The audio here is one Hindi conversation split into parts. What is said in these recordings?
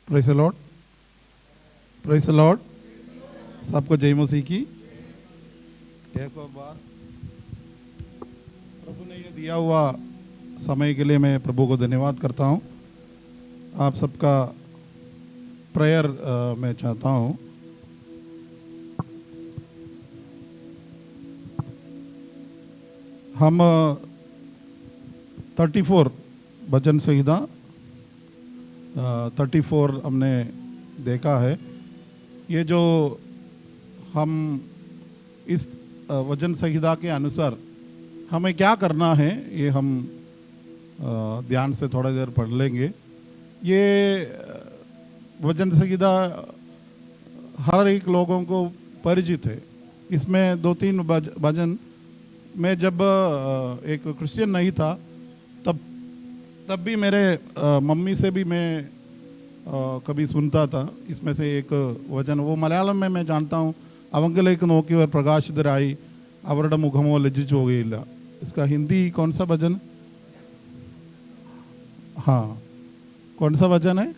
Praise the Lord, praise the Lord. सबको जय मसीह की। एक और बार प्रभु ने ये दिया हुआ समय के लिए मैं प्रभु को धन्यवाद करता हूँ। आप सबका प्रेयर मैं चाहता हूँ। हम 34 भजन संहिता 34 हमने देखा है। ये जो हम इस वचन संहिता के अनुसार हमें क्या करना है, ये हम ध्यान से थोड़ा देर पढ़ लेंगे। ये वचन संहिता हर एक लोगों को परिचित है। इसमें 2-3 भजन मैं जब एक क्रिश्चियन नहीं था तब भी मेरे मम्मी से भी मैं कभी सुनता था। इसमें से एक वचन वो मलयालम में मैं जानता हूँ, अवंगलेक नोकी और प्रकाशितराई अवरुड मुखमो लज्जित हो गई। इसका हिंदी कौन सा भजन? हाँ, कौन सा भजन है?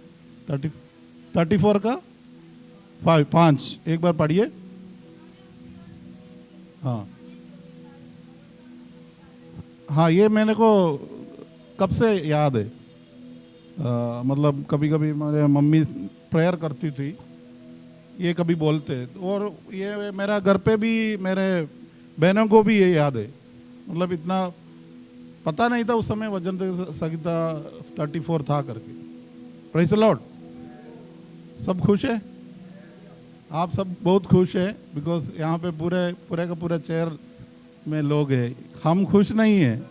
34 का 5 एक बार पढ़िए। हाँ, ये मैंने को कब से याद है। मतलब कभी कभी मेरे मम्मी प्रेयर करती थी, ये कभी बोलते, और ये मेरा घर पे भी मेरे बहनों को भी ये याद है। मतलब इतना पता नहीं था उस समय वचन संहिता 34 था करके। Praise the Lord. सब खुश है? आप सब बहुत खुश है, बिकॉज यहाँ पे पूरे का पूरा चेयर में लोग हैं। हम खुश नहीं हैं।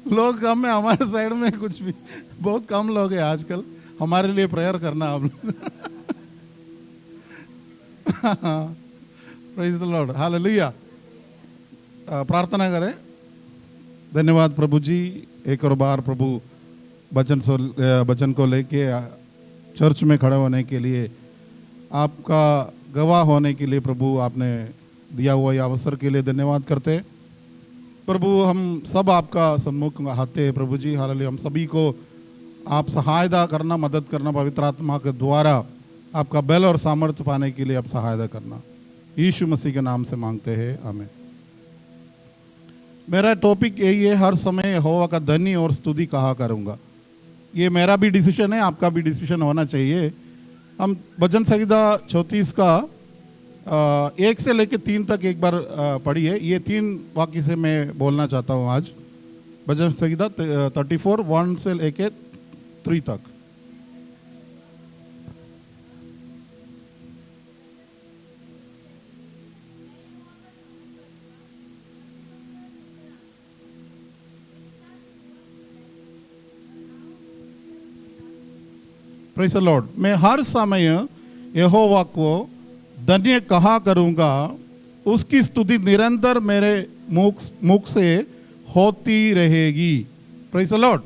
लोग कम है हमारे साइड में, कुछ भी बहुत कम लोग हैं आजकल। हमारे लिए प्रेयर करना आप लोग। Praise the Lord, hallelujah. प्रार्थना करें। धन्यवाद प्रभु जी, एक और बार प्रभु वचन को लेके चर्च में खड़े होने के लिए, आपका गवाह होने के लिए प्रभु आपने दिया हुआ ये अवसर के लिए धन्यवाद करते। प्रभु हम सब आपका सम्मुख आते हैं प्रभु जी, हालेलुया। हम सभी को आप सहायता करना, मदद करना, पवित्र आत्मा के द्वारा आपका बल और सामर्थ्य पाने के लिए आप सहायता करना, यीशु मसीह के नाम से मांगते हैं, आमीन। मेरा टॉपिक यही है, हर समय यहोवा का धन्य और स्तुति कहा करूँगा। ये मेरा भी डिसीजन है, आपका भी डिसीजन होना चाहिए। हम भजन संहिता 34 का 1 से लेकर 3 तक एक बार पढ़िए। ये 3 वाक्य से मैं बोलना चाहता हूँ आज। भजन संहिता 34 1 से लेकर 3 तक। Praise the Lord. मैं हर समय यहोवा को धन्य कहा करूंगा, उसकी स्तुति निरंतर मेरे मुख से होती रहेगी। Praise the Lord.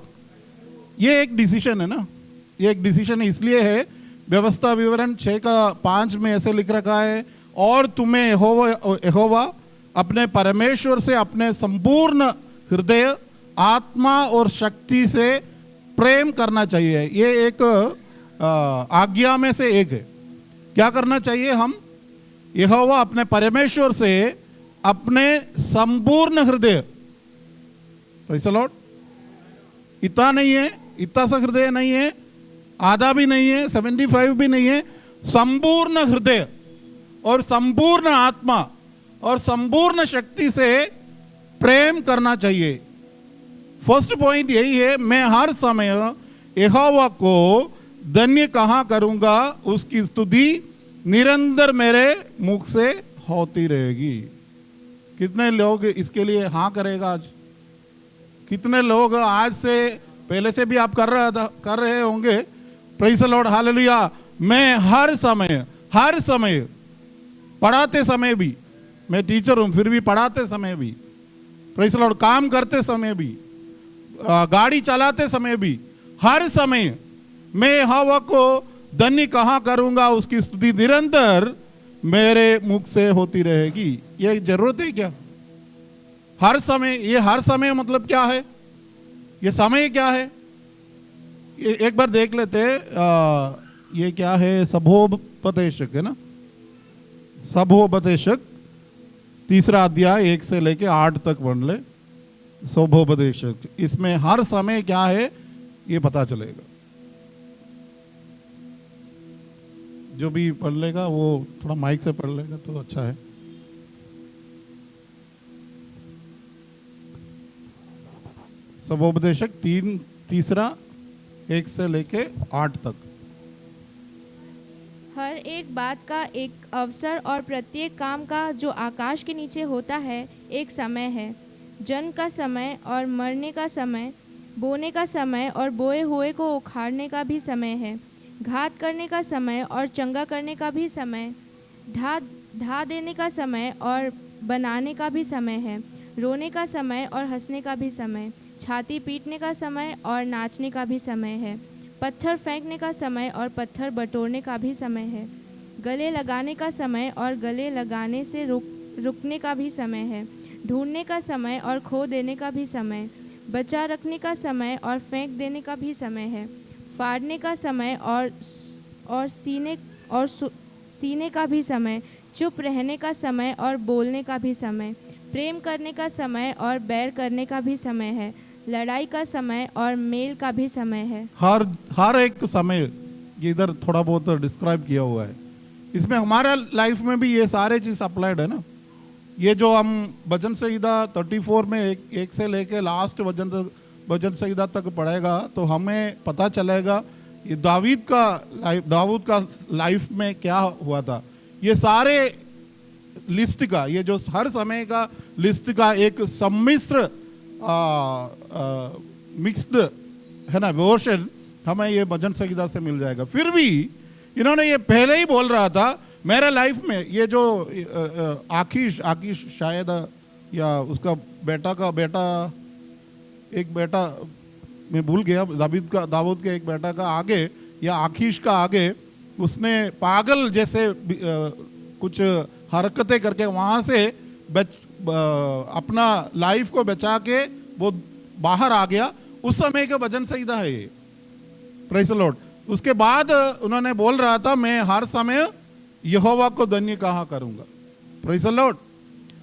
ये एक डिसीजन है ना, ये एक डिसीजन इसलिए है, व्यवस्था विवरण 6 का 5 में ऐसे लिख रखा है, और तुम्हें यहोवा अपने परमेश्वर से अपने संपूर्ण हृदय, आत्मा और शक्ति से प्रेम करना चाहिए। ये एक आज्ञा में से एक है। क्या करना चाहिए? हम यहोवा अपने परमेश्वर से अपने संपूर्ण हृदय, प्रेज़ द लॉर्ड, इतना नहीं है, इतना सा हृदय नहीं है, आधा भी नहीं है, 75 भी नहीं है, संपूर्ण हृदय और संपूर्ण आत्मा और संपूर्ण शक्ति से प्रेम करना चाहिए। फर्स्ट पॉइंट यही है, मैं हर समय यहोवा को धन्य कहा करूंगा, उसकी स्तुति निरंतर मेरे मुख से होती रहेगी। कितने लोग इसके लिए हाँ करेगा आज? कितने लोग आज से पहले से भी आप कर रहे होंगे? Praise the Lord, hallelujah. मैं हर समय पढ़ाते समय भी, मैं टीचर हूं फिर भी पढ़ाते समय भी, प्रेज़ द लॉर्ड, काम करते समय भी, गाड़ी चलाते समय भी, हर समय मैं यहोवा को धन्य कहा करूंगा, उसकी स्तुति निरंतर मेरे मुख से होती रहेगी। ये जरूरत है क्या? हर समय, ये हर समय मतलब क्या है? ये समय क्या है? एक बार देख लेते ये क्या है, सभोपदेशक है ना, सभोपदेशक 3 अध्याय 1 से लेके 8 तक पढ़ ले। सभोपदेशक, इसमें हर समय क्या है ये पता चलेगा। जो भी पढ़ लेगा वो थोड़ा माइक से पढ़ लेगा तो अच्छा है। सभोपदेशक 3 1 से लेके 8 तक। हर एक बात का एक अवसर और प्रत्येक काम का जो आकाश के नीचे होता है एक समय है। जन्म का समय और मरने का समय, बोने का समय और बोए हुए को उखाड़ने का भी समय है, घात करने का समय और चंगा करने का भी समय, ढा देने का समय और बनाने का भी समय है, रोने का समय और हंसने का भी समय, छाती पीटने का समय और नाचने का भी समय है, पत्थर फेंकने का समय और पत्थर बटोरने का भी समय है, गले लगाने का समय और गले लगाने से रुकने का भी समय है, ढूंढने का समय और खो देने का भी समय, बचा रखने का समय और फेंक देने का भी समय है, फाड़ने का समय और सीने का भी समय, चुप रहने का समय और बोलने का भी समय, प्रेम करने का समय और बैर करने का भी समय है, लड़ाई का समय और मेल का भी समय है। हर एक समय ये इधर थोड़ा बहुत डिस्क्राइब किया हुआ है। इसमें हमारा लाइफ में भी ये सारे चीज अप्लाइड है ना। ये जो हम वचन संहिता 34 में एक से लेके लास्ट वचन संहिता तक पढ़ेगा तो हमें पता चलेगा ये दाऊद का लाइफ में क्या हुआ था। ये सारे लिस्ट का, ये जो हर समय का लिस्ट का एक सम्मिश्र मिक्स्ड है ना वर्शन हमें ये वचन संहिता से मिल जाएगा। फिर भी इन्होंने ये पहले ही बोल रहा था मेरे लाइफ में ये जो आकीश शायद या उसका एक बेटा मैं भूल गया, दाऊद के एक बेटा का आगे या आकीश का आगे उसने पागल जैसे कुछ हरकतें करके वहां से अपना लाइफ को बचा के वो बाहर आ गया। उस समय का वचन संहिता है ये। Praise the Lord. उसके बाद उन्होंने बोल रहा था मैं हर समय यहोवा को धन्य कहा करूंगा। Praise the Lord.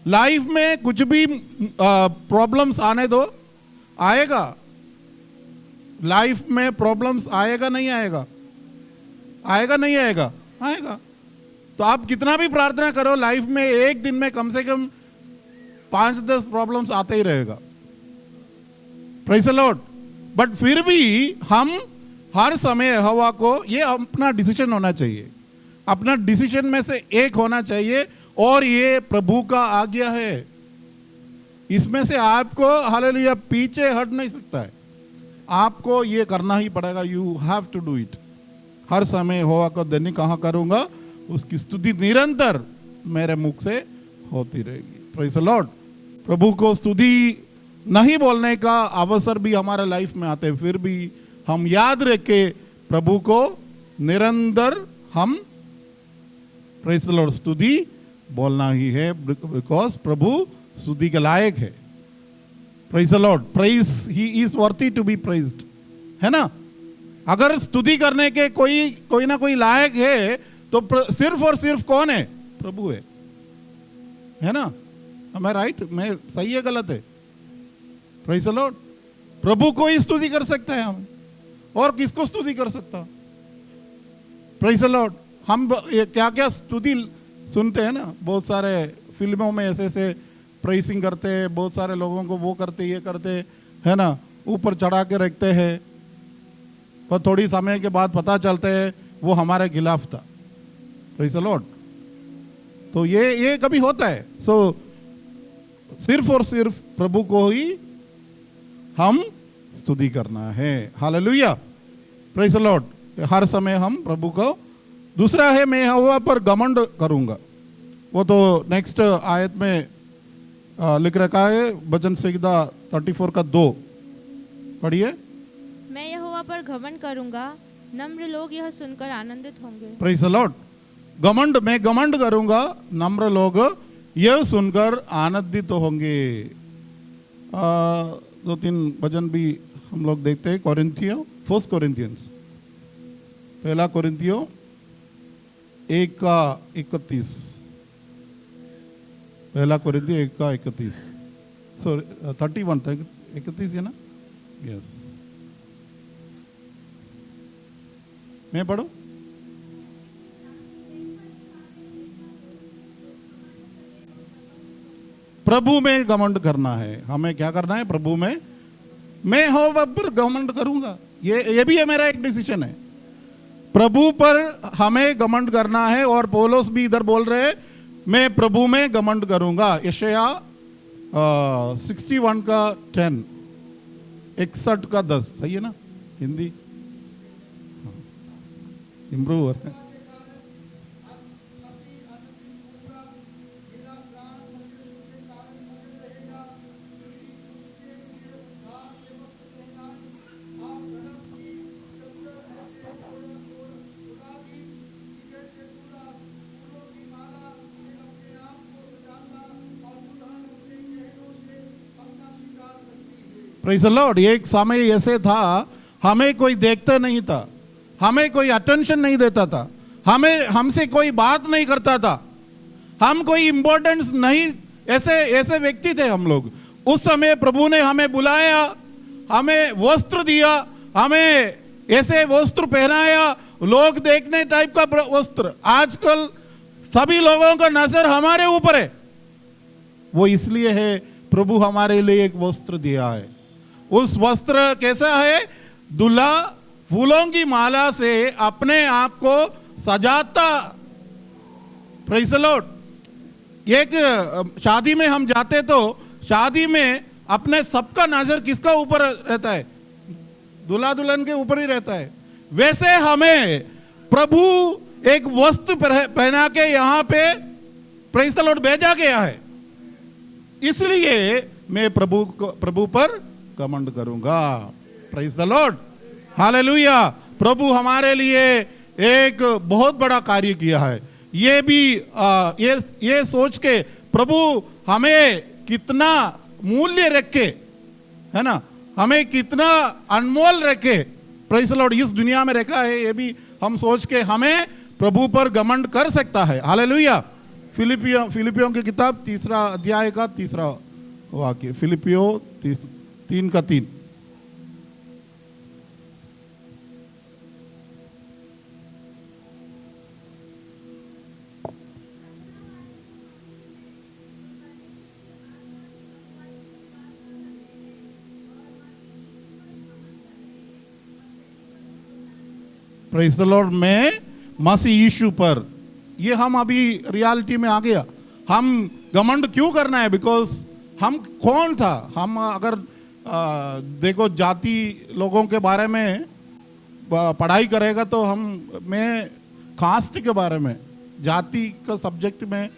लाइफ में कुछ भी प्रॉब्लम्स आने दो, आएगा। लाइफ में प्रॉब्लम्स आएगा नहीं आएगा? आएगा नहीं आएगा? आएगा। तो आप कितना भी प्रार्थना करो, लाइफ में एक दिन में कम से कम 5-10 प्रॉब्लम्स आते ही रहेगा। Praise the Lord. बट फिर भी हम हर समय यहोवा को, ये अपना डिसीजन होना चाहिए, अपना डिसीजन में से एक होना चाहिए और ये प्रभु का आज्ञा है। इसमें से आपको हालेलुया पीछे हट नहीं सकता है, आपको ये करना ही पड़ेगा। You have to do it. हर समय यहोवा को धन्य कहा करूंगा, उसकी स्तुति निरंतर मेरे मुख से होती रहेगी। Praise the Lord. प्रभु को स्तुति नहीं बोलने का अवसर भी हमारे लाइफ में आते हैं, फिर भी हम याद रखें प्रभु को निरंतर हम प्रेज़ द लॉर्ड स्तुति बोलना ही है, बिकॉज प्रभु स्तुति के लायक है। Praise the lord. Praise, he is worthy to be praised, है ना। अगर स्तुति करने के कोई ना कोई लायक है तो सिर्फ और सिर्फ कौन है? प्रभु है ना। मैं राइट? मैं सही है गलत है? Praise the Lord. प्रभु को ही स्तुति कर सकते हैं हम, और किसको स्तुति कर सकता? Praise the Lord. हम क्या क्या स्तुति सुनते हैं ना, बहुत सारे फिल्मों में ऐसे ऐसे प्रेसिंग करते हैं, बहुत सारे लोगों को वो करते ये करते है ना, ऊपर चढ़ा के रखते हैं, पर थोड़ी समय के बाद पता चलता है वो हमारे खिलाफ था। Praise the Lord. तो ये कभी होता है। सो सिर्फ और सिर्फ प्रभु को ही हम स्तुति करना है। हालेलुया। Praise the Lord. हर समय हम प्रभु को। दूसरा है मैं यहोवा पर घमंड करूंगा। वो तो नेक्स्ट आयत में लिख रखा है, वचन संहिता 34 का 2 पढ़िए। मैं यहोवा पर घमंड करूंगा, नम्र लोग यह सुनकर आनंदित होंगे। Praise the Lord. घमंड, मैं घमंड करूंगा, नम्र लोग यह सुनकर आनंदित होंगे। 2-3 वचन भी हम लोग देखते हैं। कोरिन्थियों फर्स्ट कोरिंथियंस, पहला कोरिंथियों 1:31, पहला कोरिंथियों 1:31, सॉरी 31 था, 31 है ना? यस, मैं पढ़ूं? प्रभु में घमंड करना है, हमें क्या करना है? प्रभु में, मैं हो पर घमंड करूंगा, ये भी है मेरा एक डिसीजन है। प्रभु पर हमें घमंड करना है, और पौलुस भी इधर बोल रहे हैं मैं प्रभु में घमंड करूंगा। यशाया 61:10, 61:10, सही है ना हिंदी? इम्प्रूव है। Praise the Lord. एक समय ऐसे था, हमें कोई देखता नहीं था, हमें कोई अटेंशन नहीं देता था, हमसे कोई बात नहीं करता था, हम कोई इंपॉर्टेंस नहीं, ऐसे व्यक्ति थे हम लोग। उस समय प्रभु ने हमें बुलाया, हमें वस्त्र दिया, हमें ऐसे वस्त्र पहनाया, लोग देखने टाइप का वस्त्र। आजकल सभी लोगों का नजर हमारे ऊपर है, वो इसलिए है प्रभु हमारे लिए एक वस्त्र दिया है। उस वस्त्र कैसा है? दूल्हा फूलों की माला से अपने आप को सजाता। Praise the Lord. एक शादी में हम जाते तो शादी में अपने सबका नजर किसका ऊपर रहता है? दूल्हा दुल्हन के ऊपर ही रहता है। वैसे हमें प्रभु एक वस्त्र पहना के यहाँ पे प्रेज़ द लॉर्ड भेजा गया है, इसलिए मैं प्रभु पर घमंड करूंगा। Praise the Lord, hallelujah. प्रभु हमारे लिए एक बहुत बड़ा कार्य किया है। ये भी ये सोच के प्रभु हमें कितना मूल्य रखे, है ना, हमें कितना अनमोल रखे, प्रेज़ द लॉर्ड, इस दुनिया में रखा है, ये भी हम सोच के हमें प्रभु पर घमंड कर सकता है। हालेलुया। फिलिपियों की किताब 3 अध्याय का 3 वाक्य, फिलिपियों 3:3। Praise the Lord. मैं मसीह यीशु पर, ये हम अभी रियलिटी में आ गया। हम घमंड क्यों करना है? बिकॉज हम कौन था? हम अगर देखो जाति लोगों के बारे में पढ़ाई करेगा तो मैं कास्ट के बारे में, जाति का सब्जेक्ट में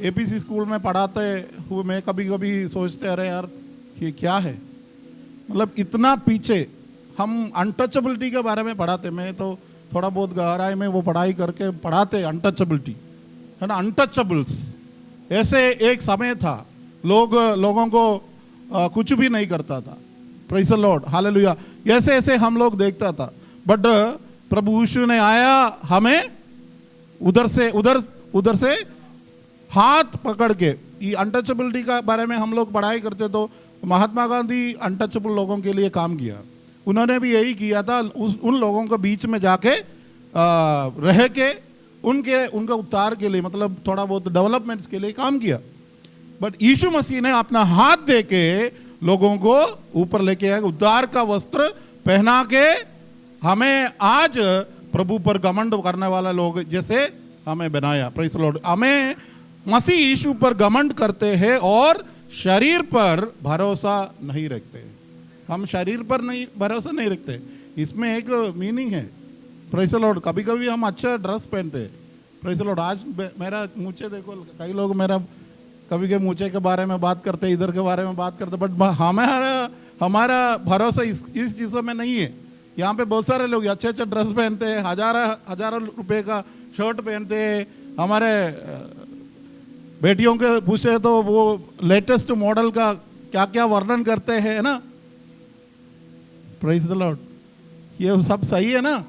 एपीसी स्कूल में पढ़ाते हुए मैं कभी कभी सोचते अरे यार ये क्या है, मतलब इतना पीछे। हम अनटचेबिलिटी के बारे में पढ़ाते, मैं तो थोड़ा बहुत गहराई में वो पढ़ाई करके पढ़ाते अनटचेबिलिटी, है ना, अनटचेबल्स। ऐसे एक समय था लोगों को कुछ भी नहीं करता था। Praise the Lord, hallelujah. ऐसे हम लोग देखता था, बट प्रभु यीशु ने आया, हमें उधर से हाथ पकड़ के, ये अनटचेबिलिटी का बारे में हम लोग पढ़ाई करते तो महात्मा गांधी अनटचेबल लोगों के लिए काम किया। उन्होंने भी यही किया था, उन लोगों के बीच में जाके रह के उनका उद्धार के लिए, मतलब थोड़ा बहुत डेवलपमेंट्स के लिए काम किया। बट यीशु मसीह ने अपना हाथ दे के लोगों को ऊपर लेके आया, उद्धार का वस्त्र पहना के हमें आज प्रभु पर घमंड करने वाला लोग जैसे हमें बनाया। Praise the Lord. हमें मसीह यीशु पर घमंड करते हैं और शरीर पर भरोसा नहीं रखते। हम शरीर पर भरोसा नहीं रखते, इसमें एक मीनिंग है। Praise the Lord. कभी कभी हम अच्छा ड्रेस पहनते हैं। Praise the Lord. आज मेरा मूछे देखो, कई लोग मेरा कभी के मूछे के बारे में बात करते, इधर के बारे में बात करते, बट हमारा भरोसा इस चीज़ों में नहीं है। यहाँ पे बहुत सारे लोग अच्छे ड्रेस पहनते हैं, हजारों रुपए का शर्ट पहनते हैं। हमारे बेटियों के पूछे तो वो लेटेस्ट मॉडल का क्या क्या वर्णन करते हैं ना। Praise the Lord. ये सब सही है ना,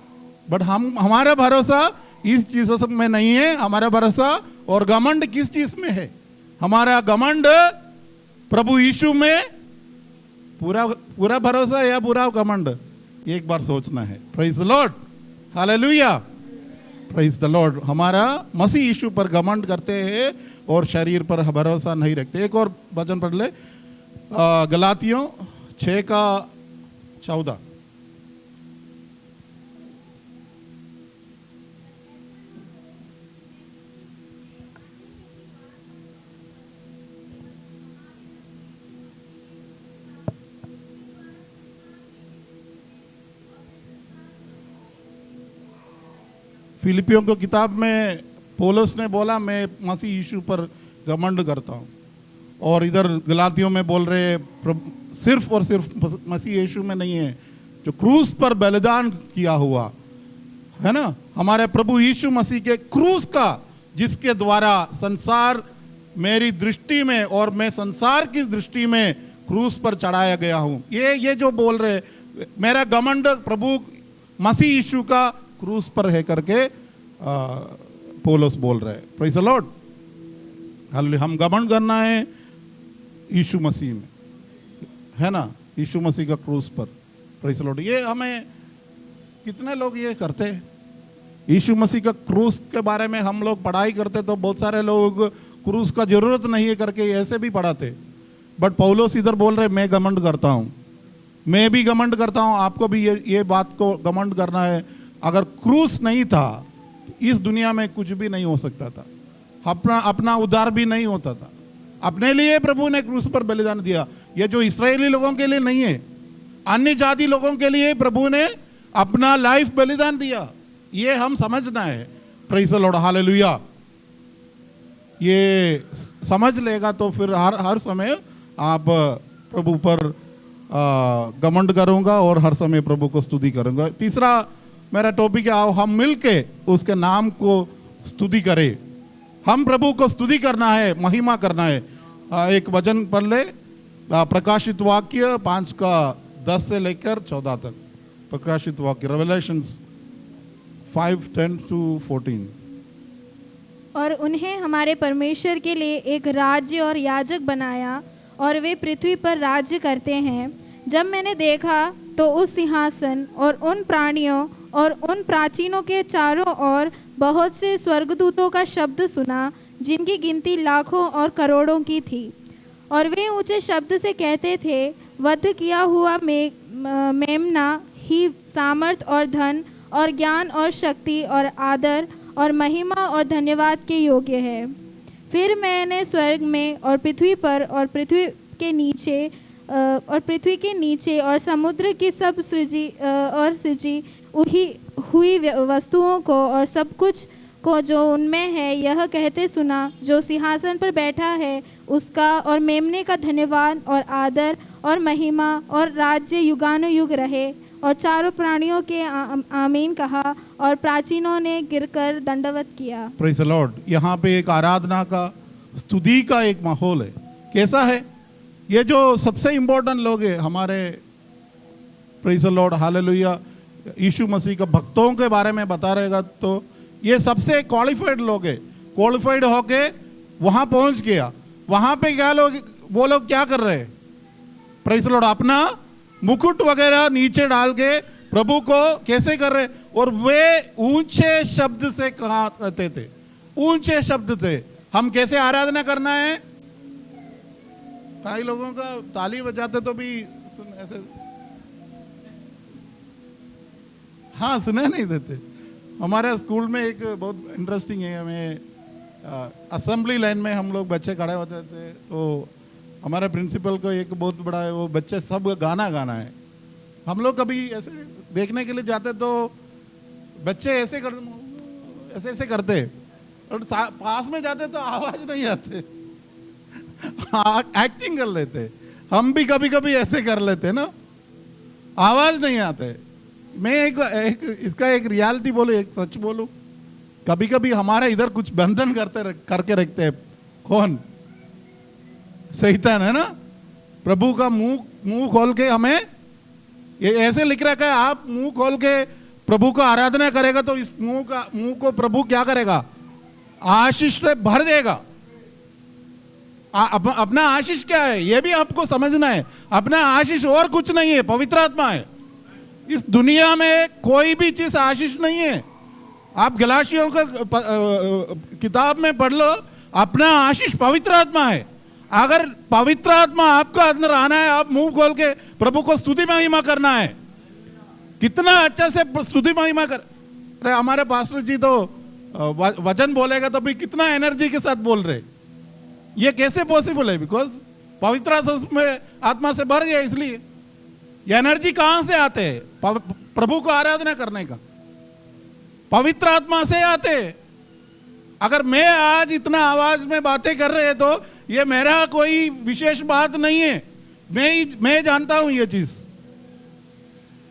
बट हमारा भरोसा इस चीजों में नहीं है। हमारा भरोसा और घमंड किस चीज में है? हमारा घमंड प्रभु यीशु में पूरा पूरा भरोसा या पूरा घमंड, एक बार सोचना है। Praise the Lord, hallelujah, praise the Lord. हमारा मसीह यीशु पर घमंड करते हैं और शरीर पर भरोसा नहीं रखते। एक और वचन पढ़ ले, गलातियों 6:14। फिलिपियों को किताब में पौलुस ने बोला मैं मसीह यीशु पर घमंड करता हूँ, और इधर गलातियों में बोल रहे सिर्फ और सिर्फ मसीह यीशु में नहीं है, जो क्रूस पर बलिदान किया हुआ है ना, हमारे प्रभु यीशु मसीह के क्रूस का, जिसके द्वारा संसार मेरी दृष्टि में और मैं संसार की दृष्टि में क्रूस पर चढ़ाया गया हूँ। ये जो बोल रहे मेरा घमंड प्रभु मसीह यीशु का क्रूस पर है करके पौलुस बोल रहे हैं। प्रेज़ द लॉर्ड, हम घमंड करना है यीशु मसीह में, है ना, यीशु मसीह का क्रूस पर। प्रेज़ द लॉर्ड, ये हमें कितने लोग ये करते हैं? यीशु मसीह का क्रूस के बारे में हम लोग पढ़ाई करते तो बहुत सारे लोग क्रूस का जरूरत नहीं है करके ऐसे भी पढ़ाते, बट पौलुस इधर बोल रहे मैं घमंड करता हूँ, मैं भी घमंड करता हूँ। आपको भी ये बात को घमंड करना है। अगर क्रूस नहीं था इस दुनिया में कुछ भी नहीं हो सकता था, अपना उद्धार भी नहीं होता था। अपने लिए प्रभु ने क्रूस पर बलिदान दिया। ये जो इस्राएली लोगों के लिए नहीं है, अन्य जाति लोगों के लिए प्रभु ने अपना लाइफ बलिदान दिया। ये हम समझना है। Praise the Lord, hallelujah. ये समझ लेगा तो फिर हर समय आप प्रभु पर घमंड करूंगा और हर समय प्रभु को स्तुति करूंगा। तीसरा मेरा टॉपिक है, आओ हम मिलके उसके नाम को स्तुति करें। हम प्रभु को स्तुति करना है, महिमा करना है। एक वचन पढ़ ले, प्रकाशित वाक्य 5:10 से लेकर 14 तक। प्रकाशित वाक्य, रेवलेशंस 5:10-14। और उन्हें हमारे परमेश्वर के लिए एक राज्य और याजक बनाया, और वे पृथ्वी पर राज्य करते हैं। जब मैंने देखा तो उस सिंहासन और उन प्राणियों और उन प्राचीनों के चारों ओर बहुत से स्वर्गदूतों का शब्द सुना, जिनकी गिनती लाखों और करोड़ों की थी। और वे ऊंचे शब्द से कहते थे, वध किया हुआ मेमना ही सामर्थ और धन और ज्ञान और शक्ति और आदर और महिमा और धन्यवाद के योग्य है। फिर मैंने स्वर्ग में और पृथ्वी पर और पृथ्वी के नीचे और समुद्र की सब सृजी हुई वस्तुओं को और सब कुछ को जो उनमें है, यह कहते सुना, जो सिंहासन पर बैठा है उसका और मेमने का धन्यवाद और आदर और महिमा और राज्य युगानुयुग रहे। और चारों प्राणियों के आमीन कहा, और प्राचीनों ने गिरकर दंडवत किया। Praise the Lord. यहाँ पे एक आराधना का, स्तुति का एक माहौल है। कैसा है? ये जो सबसे इम्पोर्टेंट लोग हैं हमारे, प्रेज़ द लॉर्ड, हालेलुया, यीशु मसीह का भक्तों के बारे में बता रहेगा तो ये सबसे क्वालिफाइड लोग हैं। क्वालिफाइड होके वहाँ पहुँच गया। वहाँ पे क्या वो लोग क्या कर रहे हैं? प्रेज़ द लॉर्ड, अपना मुकुट वगैरह नीचे डाल के प्रभु को कैसे कर रहे, और वे ऊंचे शब्द से कहा कहते थे, ऊंचे शब्द से हम कैसे आराधना करना है। कई लोगों का ताली बजाते तो भी ऐसे, हाँ, सुना नहीं देते। हमारे स्कूल में एक बहुत इंटरेस्टिंग है, हमें असेंबली लाइन में हम लोग बच्चे खड़े होते थे, तो हमारे प्रिंसिपल को एक बहुत बड़ा है, वो बच्चे सब गाना है। हम लोग कभी ऐसे देखने के लिए जाते तो बच्चे ऐसे करते, और पास में जाते तो आवाज नहीं आते, एक्टिंग कर लेते। हम भी कभी कभी ऐसे कर लेते ना, आवाज नहीं आते। मैं इसका एक रियलिटी बोलूं, एक सच बोलूं, कभी कभी हमारे इधर कुछ बंधन करके रखते हैं। कौन? शैतान है ना। प्रभु का मुंह खोल के हमें ये ऐसे लिख रखा है, आप मुंह खोल के प्रभु का आराधना करेगा तो इस मुंह को प्रभु क्या करेगा? आशीष से भर देगा। अपना आशीष क्या है ये भी आपको समझना है। अपना आशीष और कुछ नहीं है, पवित्र आत्मा है। इस दुनिया में कोई भी चीज आशीष नहीं है। आप गलातियों का किताब में पढ़ लो, अपना आशीष पवित्र आत्मा है। अगर पवित्र आत्मा आपका अंदर आना है, आप मुंह खोल के प्रभु को स्तुति महिमा करना है। कितना अच्छा से स्तुति महिमा कर। अरे हमारे पास्टर जी तो वचन बोलेगा तो भी कितना एनर्जी के साथ बोल रहे। ये कैसे पॉसिबल है? बिकॉज पवित्र आत्मा से भर गया, इसलिए ये एनर्जी कहां से आते हैं? प्रभु को आराधना करने का पवित्र आत्मा से आते। अगर मैं आज इतना आवाज में बातें कर रहे तो ये मेरा कोई विशेष बात नहीं है, मैं जानता हूं ये चीज।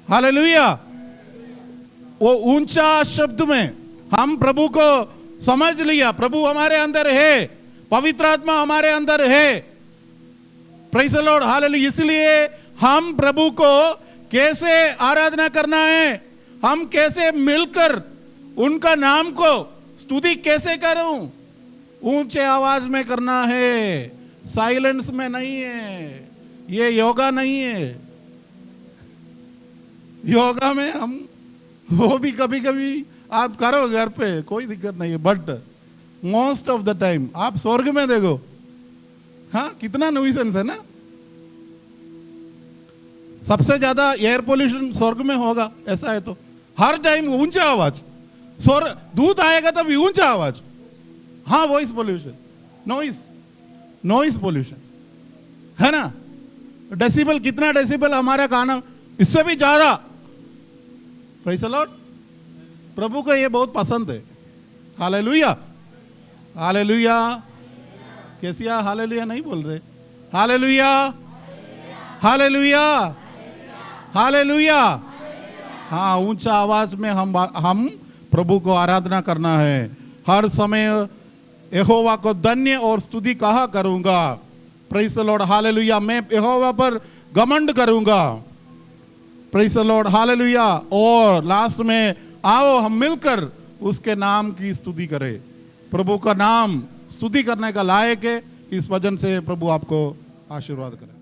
हालेलुया। वो ऊंचा शब्द में हम प्रभु को समझ लिया, प्रभु हमारे अंदर है, पवित्र आत्मा हमारे अंदर है। Praise the Lord, hallelujah. इसलिए हम प्रभु को कैसे आराधना करना है, हम कैसे मिलकर उनका नाम को स्तुति कैसे करूं? ऊंचे आवाज में करना है, साइलेंस में नहीं है। ये योगा नहीं है। योगा में हम वो भी कभी कभी आप करो घर पे, कोई दिक्कत नहीं है, but most of the time आप स्वर्ग में देखो, हाँ कितना न्यूसेंस है ना। सबसे ज्यादा एयर पोल्यूशन स्वर्ग में होगा, ऐसा है तो हर टाइम ऊंचा आवाज। स्वर्ग दूध आएगा तब ऊंचा आवाज। हाँ, वॉइस पोल्यूशन, नॉइस पोल्यूशन है ना। डेसिबल, कितना डेसिबल हमारा कान, इससे भी ज्यादा। Praise the Lord. प्रभु को ये बहुत पसंद है। Hallelujah, hallelujah. कैसिया हालेलुया नहीं बोल रहे? Hallelujah, hallelujah, hallelujah. हाँ, ऊंचा आवाज में हम प्रभु को आराधना करना है। हर समय यहोवा को धन्य और स्तुति कहा करूंगा। Praise the Lord, hallelujah. मैं यहोवा पर घमंड करूंगा। Praise the Lord, hallelujah. और लास्ट में आओ हम मिलकर उसके नाम की स्तुति करें। प्रभु का नाम स्तुति करने का लायक है। इस वजन से प्रभु आपको आशीर्वाद करें।